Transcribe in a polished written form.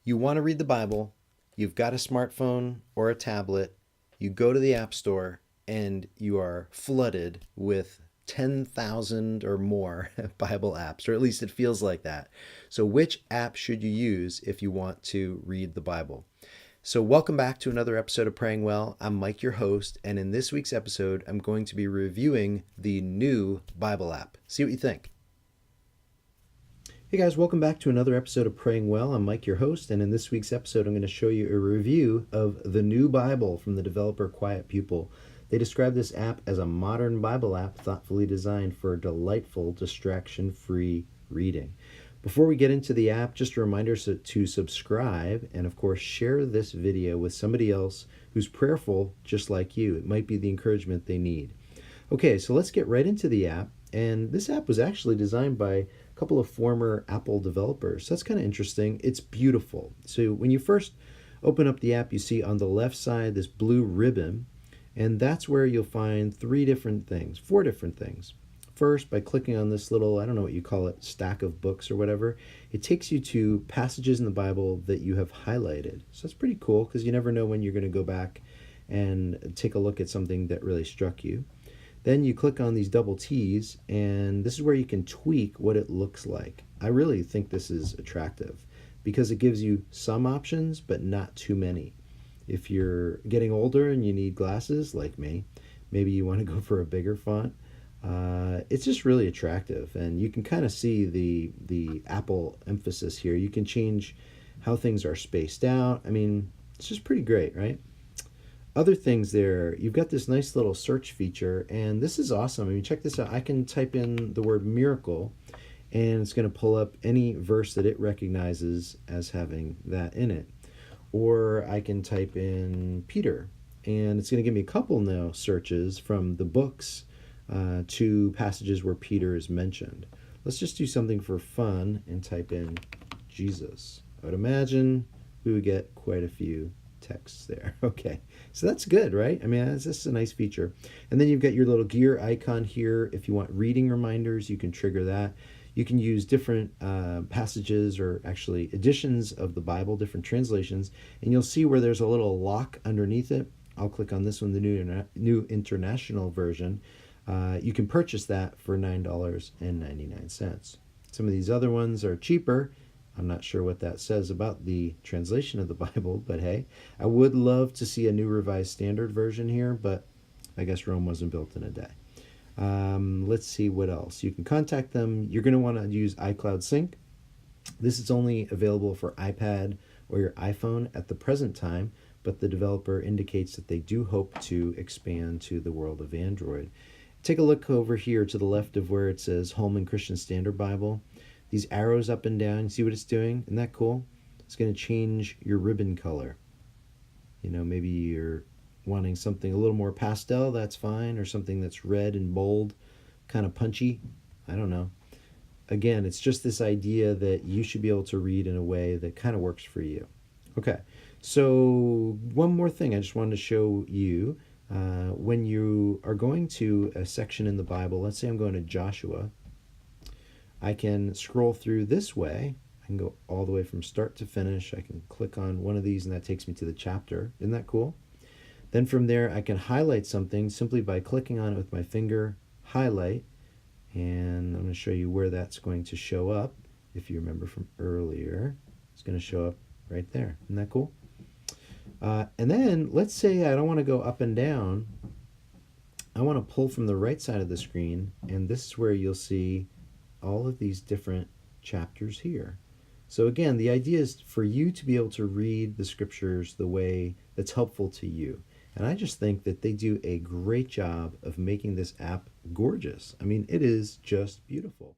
You want to read the Bible, you've got a smartphone or a tablet, you go to the App Store, and you are flooded with 10,000 or more Bible apps, or at least it feels like that. So, which app should you use if you want to read the Bible? So, welcome back to another episode of Praying Well. I'm Mike, your host, and in this week's episode, I'm going to be reviewing the Neu Bible App. See what you think. Hey guys, welcome back to another episode of Praying Well. I'm Mike, your host, and in this week's episode, I'm going to show you a review of the Neu Bible from the developer Quiet Pupil. They describe this app as a modern Bible app thoughtfully designed for delightful, distraction-free reading. Before we get into the app, just a reminder to subscribe and, of course, share this video with somebody else who's prayerful just like you. It might be the encouragement they need. Okay, so let's get right into the app. And this app was actually designed by a couple of former Apple developers. So that's kind of interesting. It's beautiful. So when you first open up the app, you see on the left side this blue ribbon, and that's where you'll find four different things. First, by clicking on this little, I don't know what you call it, stack of books or whatever, it takes you to passages in the Bible that you have highlighted. So that's pretty cool because you never know when you're going to go back and take a look at something that really struck you. Then you click on these double T's, and this is where you can tweak what it looks like. I really think this is attractive because it gives you some options, but not too many. If you're getting older and you need glasses, like me, maybe you want to go for a bigger font. It's just really attractive, and you can kind of see the Apple emphasis here. You can change how things are spaced out. I mean, it's just pretty great, right? Other things there, you've got this nice little search feature, and this is awesome. I mean, check this out. I can type in the word miracle, and it's going to pull up any verse that it recognizes as having that in it. Or I can type in Peter, and it's going to give me a couple now searches from the books to passages where Peter is mentioned. Let's just do something for fun and type in Jesus. I would imagine we would get quite a few texts there. Okay, so that's good, right? I mean, that's just a nice feature. And then you've got your little gear icon here. If you want reading reminders, you can trigger that. You can use different passages or actually editions of the Bible, different translations, and you'll see where there's a little lock underneath it. I'll click on this one, the New International Version. You can purchase that for $9.99. Some of these other ones are cheaper. I'm not sure what that says about the translation of the Bible, but hey, I would love to see a New Revised Standard Version here, but I guess Rome wasn't built in a day. Let's see what else. You can contact them. You're going to want to use Icloud Sync. This is only available for iPad or your iPhone at the present time, but the developer indicates that they do hope to expand to the world of Android. Take a look over here to the left of where it says Holman Christian Standard Bible. These arrows up and down, see what it's doing? Isn't that cool? It's going to change your ribbon color. You know, maybe you're wanting something a little more pastel, that's fine, or something that's red and bold, kind of punchy. I don't know. Again, it's just this idea that you should be able to read in a way that kind of works for you. Okay, so one more thing I just wanted to show you. When you are going to a section in the Bible, let's say I'm going to Joshua, I can scroll through this way. I can go all the way from start to finish. I can click on one of these and that takes me to the chapter. Isn't that cool? Then from there, I can highlight something simply by clicking on it with my finger, highlight, and I'm going to show you where that's going to show up. If you remember from earlier, it's going to show up right there. Isn't that cool? And then let's say I don't want to go up and down. I want to pull from the right side of the screen, and this is where you'll see all of these different chapters here. So again, the idea is for you to be able to read the scriptures the way that's helpful to you. And I just think that they do a great job of making this app gorgeous. I mean, it is just beautiful.